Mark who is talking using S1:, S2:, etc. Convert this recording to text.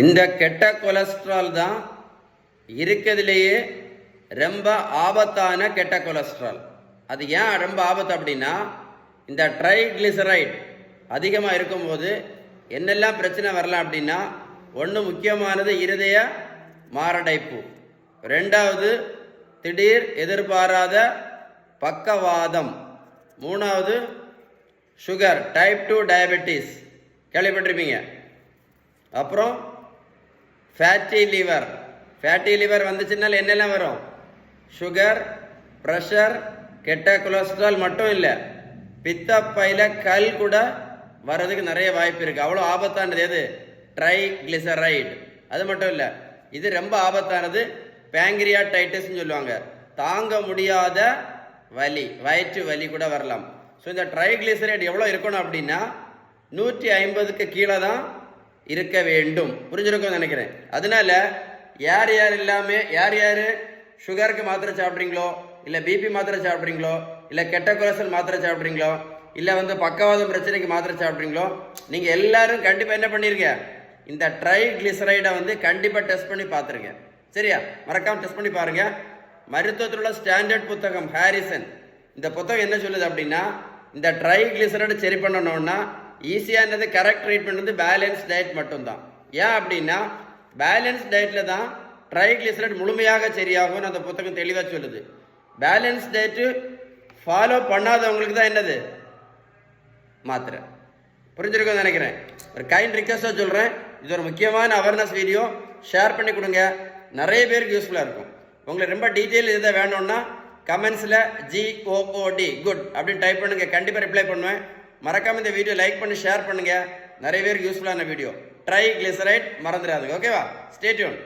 S1: இந்த கெட்ட கொலஸ்ட்ரால் தான் இருக்கிறதுலேயே ரொம்ப ஆபத்தான கெட்ட கொலஸ்ட்ரால். அது ஏன் ரொம்ப ஆபத்து அப்படின்னா, இந்த ட்ரைகிளிசரைட் அதிகமாக இருக்கும்போது என்னெல்லாம் பிரச்சனை வரலாம் அப்படின்னா, ஒன்று முக்கியமானது இருதய மாரடைப்பு, ரெண்டாவது திடீர் எதிர்பாராத பக்கவாதம், மூணாவது சுகர் டைப் 2 டயபெட்டிஸ் கேள்விப்பட்டிருப்பீங்க. அப்புறம் ஃபேட்டி லிவர் வந்துச்சுனால என்னெல்லாம் வரும்? சுகர், ப்ரெஷர், கெட்ட கொலஸ்ட்ரால் மட்டும் இல்லை, பித்தப்பையில கல் கூட வர்றதுக்கு நிறைய வாய்ப்பு இருக்குது. அவ்வளோ ஆபத்தானது எது? ட்ரைகிளிசரைடு. அது மட்டும் இல்லை, இது ரொம்ப ஆபத்தானது பேங்க்ரியாடைட்டிஸ்ன்னு சொல்லுவாங்க. தாங்க முடியாத வலி, வயிற்று வலி கூட வரலாம். ஸோ இந்த ட்ரைகிளிசரைடு எவ்வளோ இருக்கணும் அப்படின்னா 150க்கு கீழே தான் இருக்க வேண்டும். புரிஞ்சிருக்கும்னு நினைக்கிறேன். அதனால யார் யார் சுகருக்கு மாத்திரை சாப்பிட்றீங்களோ, இல்லை பிபி மாத்திரை சாப்பிட்றீங்களோ, இல்லை கெட்ட கொலஸ்ட்ரால் மாத்திரை சாப்பிட்றீங்களோ, இல்லை பக்கவாதம் பிரச்சனைக்கு மாத்திரை சாப்பிட்றீங்களோ, நீங்கள் எல்லாரும் கண்டிப்பாக என்ன பண்ணிருங்க, இந்த ட்ரைகிளிசரைடை கண்டிப்பாக டெஸ்ட் பண்ணி பார்த்துருங்க. சரியா? மறக்காம டெஸ்ட் பண்ணி பாருங்க. மருத்துவத்தில் உள்ள ஸ்டாண்டர்ட் புத்தகம் ஹாரிசன், இந்த புத்தகம் என்ன சொல்லுது அப்படின்னா, இந்த ட்ரைகிளிசரைடை சரி பண்ணணும்னா ஈஸியானது கரெக்ட் ட்ரீட்மெண்ட் பேலன்ஸ் டயட் மட்டும்தான். ஏன் அப்படின்னா, பேலன்ஸ் டயட்டில் தான் ட்ரைகிளிசரைடு முழுமையாக சரியாகும்னு அந்த புத்தகம் தெளிவாக சொல்லுது. பேலன்ஸ் டயட்டு ஃபாலோ பண்ணாதவங்களுக்கு தான் என்னது மாத்திரை. புரிஞ்சிருக்கும்னு நினைக்கிறேன். ஒரு கைண்ட் ரிக்வெஸ்ட்டாக சொல்கிறேன், இது ஒரு முக்கியமான அவேர்னஸ் வீடியோ, ஷேர் பண்ணி கொடுங்க, நிறைய பேருக்கு யூஸ்ஃபுல்லாக இருக்கும். உங்களுக்கு ரொம்ப டீட்டெயில் எதாவது வேணும்னா கமெண்ட்ஸில் GOOD குட் அப்படின்னு டைப் பண்ணுங்கள், கண்டிப்பாக ரிப்ளை பண்ணுவேன். மறக்காமல் இந்த வீடியோ லைக் பண்ணி ஷேர் பண்ணுங்கள், நிறைய பேருக்கு யூஸ்ஃபுல்லான வீடியோ. ட்ரைகிளிசரைட் மறந்துடாதுங்க. ஓகேவா? Stay tune.